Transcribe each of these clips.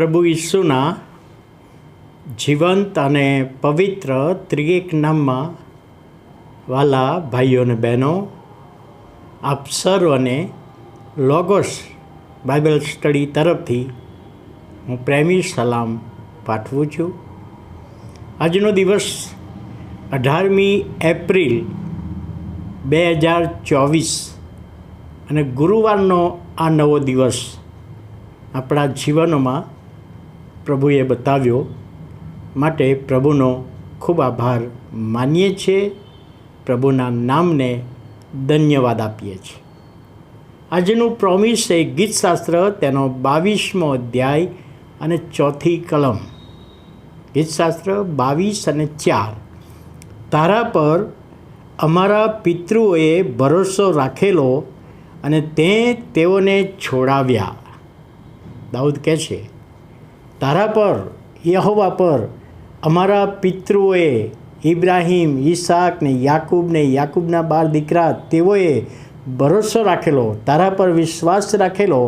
પ્રભુ ઈસુના જીવંત અને પવિત્ર ત્રિએક નામમાં વાલા ભાઈઓ અને બહેનો, આપ સર્વને લોગોસ બાઇબલ સ્ટડી તરફથી હું પ્રેમી સલામ પાઠવું છું. આજનો દિવસ 18મી એપ્રિલ 2024 અને ગુરુવારનો આ નવો દિવસ આપણા જીવનમાં પ્રભુએ બતાવ્યો માટે પ્રભુનો ખૂબ આભાર માનીએ છીએ. પ્રભુના નામને ધન્યવાદ આપીએ છીએ. આજનું પ્રોમિસ એ ગીતશાસ્ત્ર તેનો 22મો અધ્યાય અને 4th કલમ. ગીતશાસ્ત્ર 22 અને 4. તારા પર અમારા પિતૃઓએ ભરોસો રાખેલો અને તે તેઓને છોડાવ્યા. દાઉદ કહે છે, તારા પર, યહોવા પર અમારા પિતૃઓએ ઇબ્રાહિમ, ઈસાક ને યાકૂબના 12 દીકરા તેઓએ ભરોસો રાખેલો, તારા પર વિશ્વાસ રાખેલો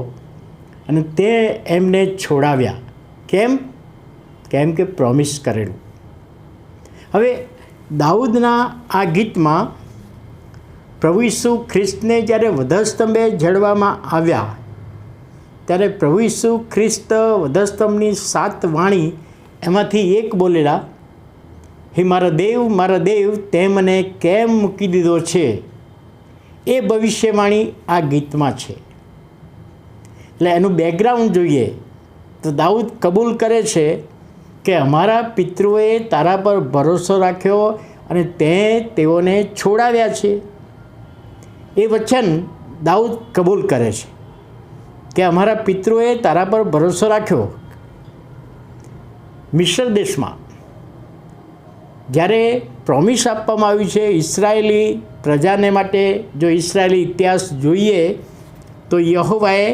અને તે એમને છોડાવ્યા. કેમ કે પ્રોમિસ કરેલું. હવે દાઉદના આ ગીતમાં પ્રભુ ઈસુ ખ્રિસ્તને જ્યારે વધસ્તંભે જડવામાં આવ્યા ત્યારે પ્રભુ ઈસુ ખ્રિસ્ત વધસ્તંભની 7 વાણી એમાંથી એક બોલેલા, હે મારા દેવ તે મને કેમ મૂકી દીધો છે. એ ભવિષ્યવાણી આ ગીતમાં છે. એટલે એનું બેકગ્રાઉન્ડ જોઈએ તો દાઉદ કબૂલ કરે છે કે અમારા પિતૃઓએ તારા પર ભરોસો રાખ્યો અને તે તેઓને છોડાવ્યા છે. એ વચન દાઉદ કબૂલ કરે છે કે અમારા પિતૃઓએ તારા પર ભરોસો રાખ્યો. મિસ્ર દેશમાં જ્યારે પ્રોમિસ આપવામાં આવ્યું છે ઇસરાયેલી પ્રજાને માટે, જો ઇસરાયેલી ઇતિહાસ જોઈએ તો યહોવાએ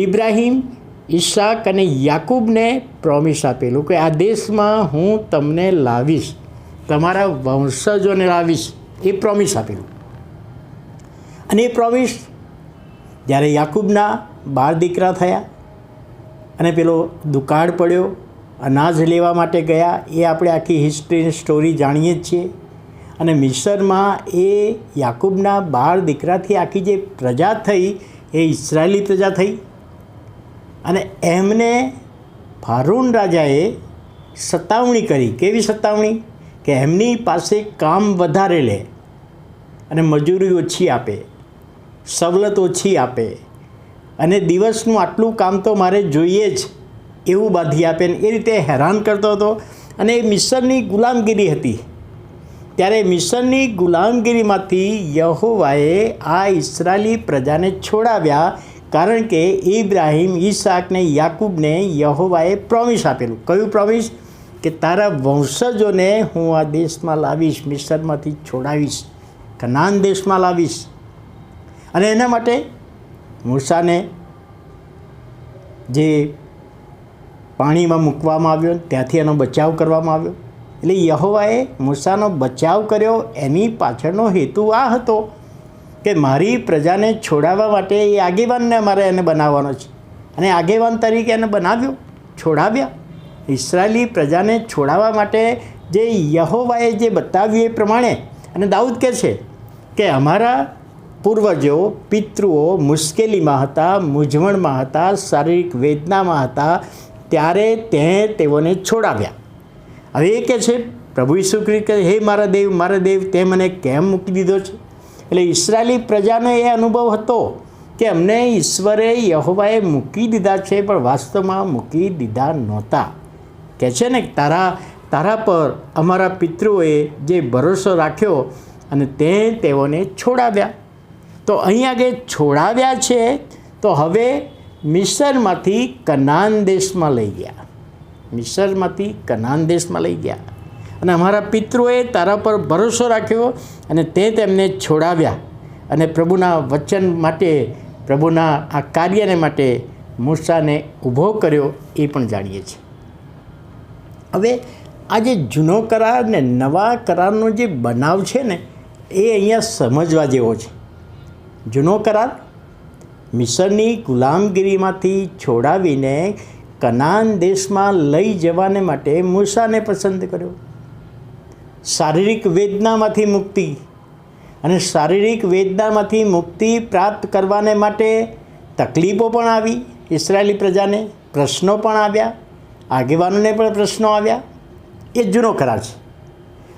ઇબ્રાહિમ, ઈસાક અને યાકૂબને પ્રોમિસ આપેલું કે આ દેશમાં હું તમને લાવીશ, તમારા વંશજોને લાવીશ. એ પ્રોમિસ આપેલું. અને એ પ્રોમિસ જ્યારે યાકૂબના 12 દીકરા થયા અને પેલો દુકાળ પડ્યો, અનાજ લેવા માટે ગયા, એ આપણે આખી હિસ્ટ્રીની સ્ટોરી જાણીએ જ છીએ. અને મિસરમાં એ યાકૂબના 12 દીકરાથી આખી જે પ્રજા થઈ એ ઇસરાયેલી પ્રજા થઈ. અને એમને ફારૂન રાજાએ સતાવણી કરી. કેવી સતાવણી? કે એમની પાસે કામ વધારે લે અને મજૂરી ઓછી આપે, સવલત ઓછી આપે અને દિવસનું આટલું કામ તો મારે જોઈએ જ એવું બાંધી આપે ને એ રીતે હેરાન કરતો હતો. અને એ મિસરની ગુલામગીરી હતી. ત્યારે મિસરની ગુલામગીરીમાંથી યહોવાએ આ ઇસરાયેલી પ્રજાને છોડાવ્યા, કારણ કે ઇબ્રાહિમ, ઈસાક ને યાકૂબને યહોવાએ પ્રોમિસ આપેલું. કયું પ્રોમિસ? કે તારા વંશજોને હું આ દેશમાં લાવીશ, મિસરમાંથી છોડાવીશ, કનાન દેશમાં લાવીશ. અને એના માટે મૂસાને જે પાણીમાં મૂકવામાં આવ્યો ત્યાંથી એનો બચાવ કરવામાં આવ્યો. એટલે યહોવાએ મૂસાનો બચાવ કર્યો. એની પાછળનો હેતુ આ હતો કે મારી પ્રજાને છોડાવવા માટે એ આગેવાનને મારે એને બનાવવાનો છે. અને આગેવાન તરીકે એને બનાવ્યો, છોડાવ્યા. ઇસરાયેલી પ્રજાને છોડાવવા માટે જે યહોવાએ જે બતાવ્યું એ પ્રમાણે. અને દાઉદ કહે છે કે અમારા પૂર્વજો, પિતૃઓ મુશ્કેલીમાં હતા, મૂંઝવણમાં હતા, શારીરિક વેદનામાં હતા, ત્યારે તેઓને છોડાવ્યા. હવે એ કહે છે પ્રભુ ઈસુ ખ્રિસ્ત કહે, હે મારા દેવ તે મને કેમ મૂકી દીધો છે. એટલે ઇસરાયેલી પ્રજાનો એ અનુભવ હતો કે અમને ઈશ્વરે, યહોવાએ મૂકી દીધા છે, પણ વાસ્તવમાં મૂકી દીધા નહોતા. કહે છે ને તારા પર અમારા પિતૃઓએ જે ભરોસો રાખ્યો અને તેઓને છોડાવ્યા. તો અહીં આગળ છોડાવ્યા છે તો હવે મિસરમાંથી કનાન દેશમાં લઈ ગયા. મિસરમાંથી કનાન દેશમાં લઈ ગયા. અને અમારા પિતૃઓએ તારા પર ભરોસો રાખ્યો અને તેમને છોડાવ્યા. અને પ્રભુના વચન માટે, પ્રભુના આ કાર્યને માટે મૂસાને ઊભો કર્યો એ પણ જાણીએ છીએ. હવે આ જે જૂનો કરાર ને નવા કરારનો જે બનાવ છે ને એ અહીંયા સમજવા જેવો છે. જૂનો કરાર મિસરની ગુલામગીરીમાંથી છોડાવીને કનાન દેશમાં લઈ જવાને માટે મૂસાને પસંદ કર્યો. શારીરિક વેદનામાંથી મુક્તિ, અને શારીરિક વેદનામાંથી મુક્તિ પ્રાપ્ત કરવાને માટે તકલીફો પણ આવી. ઇસરાયેલી પ્રજાને પ્રશ્નો પણ આવ્યા, આગેવાનોને પણ પ્રશ્નો આવ્યા. એ જૂનો કરાર છે.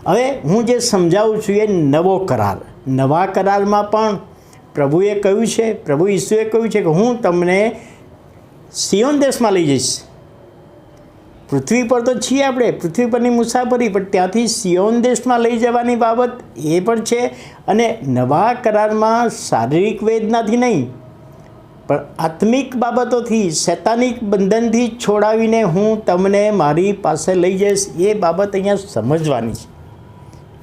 હવે હું જે સમજાવું છું એ નવો કરાર. નવા કરારમાં પણ પ્રભુએ કહ્યું છે, પ્રભુ ઈસુએ કહ્યું છે કે હું તમને સિયોન દેશમાં લઈ જઈશ. પૃથ્વી પર તો છીએ આપણે, પૃથ્વી પરની મુસાફરી, પણ ત્યાંથી સિયોન દેશમાં લઈ જવાની બાબત એ પણ છે. અને નવા કરારમાં શારીરિક વેદનાથી નહીં, પણ આત્મિક બાબતોથી, શૈતાનિક બંધનથી છોડાવીને હું તમને મારી પાસે લઈ જઈશ. એ બાબત અહીંયા સમજવાની છે.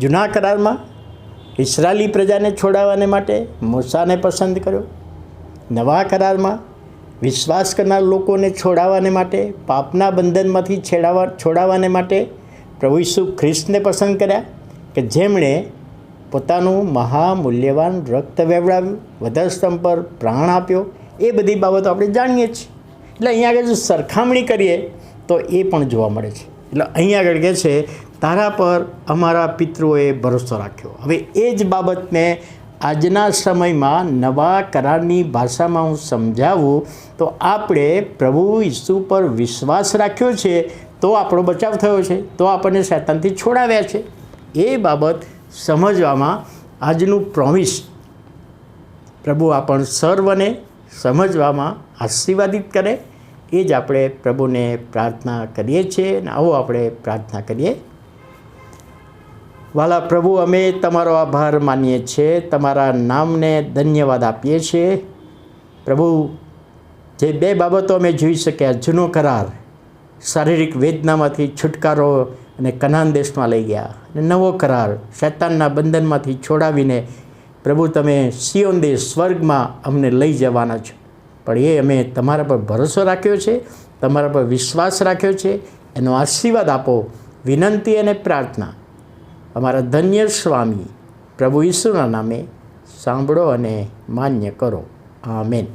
જૂના કરારમાં ઇસરાયેલી પ્રજાને છોડાવવાને માટે મૂસાને પસંદ કર્યો. નવા કરારમાં વિશ્વાસ કરનાર લોકોને છોડાવવાને માટે, પાપના બંધનમાંથી છોડાવવાને માટે પ્રભુ ઈસુ ખ્રિસ્તને પસંદ કર્યા, કે જેમણે પોતાનું મહામૂલ્યવાન રક્ત વહેવડાવ્યું, વધસ્તંભ પર પ્રાણ આપ્યો. એ બધી બાબતો આપણે જાણીએ છીએ. એટલે અહીંયા આગળ જો સરખામણી કરીએ તો એ પણ જોવા મળે છે. એટલે અહીંયા આગળ કહે છે, તારા પર અમારા પિતૃઓએ ભરોસો રાખ્યો. હવે એ જ બાબતને આજના સમયમાં નવા કરારની ભાષામાં હું સમજાવું તો આપણે પ્રભુ ઈસુ પર વિશ્વાસ રાખ્યો છે તો આપણો બચાવ થયો છે, તો આપણને શૈતાનથી છોડાવ્યા છે. એ બાબત સમજવામાં આજનું પ્રોમિસ પ્રભુ આપણ સર્વને સમજવામાં આશીર્વાદિત કરે. એ જ આપણે પ્રભુને પ્રાર્થના કરીએ છીએ. અને આવો આપણે પ્રાર્થના કરીએ. વાલા પ્રભુ, અમે તમારો આભાર માનીએ છીએ, તમારા નામને ધન્યવાદ આપીએ છીએ. પ્રભુ, જે બે બાબતો અમે જોઈ શક્યા, જૂનો કરાર શારીરિક વેદનામાંથી છુટકારો અને કનાન દેશમાં લઈ ગયા, અને નવો કરાર શૈતાનના બંધનમાંથી છોડાવીને પ્રભુ તમે સિયોન દેશ સ્વર્ગમાં અમને લઈ જવાના છો. પણ એ અમે તમારા પર ભરોસો રાખ્યો છે, તમારા પર વિશ્વાસ રાખ્યો છે. એનો આશીર્વાદ આપો, વિનંતી અને પ્રાર્થના અમારા ધન્ય સ્વામી પ્રભુ ઈસુના નામે સાંભળો અને માન્ય કરો. આમેન.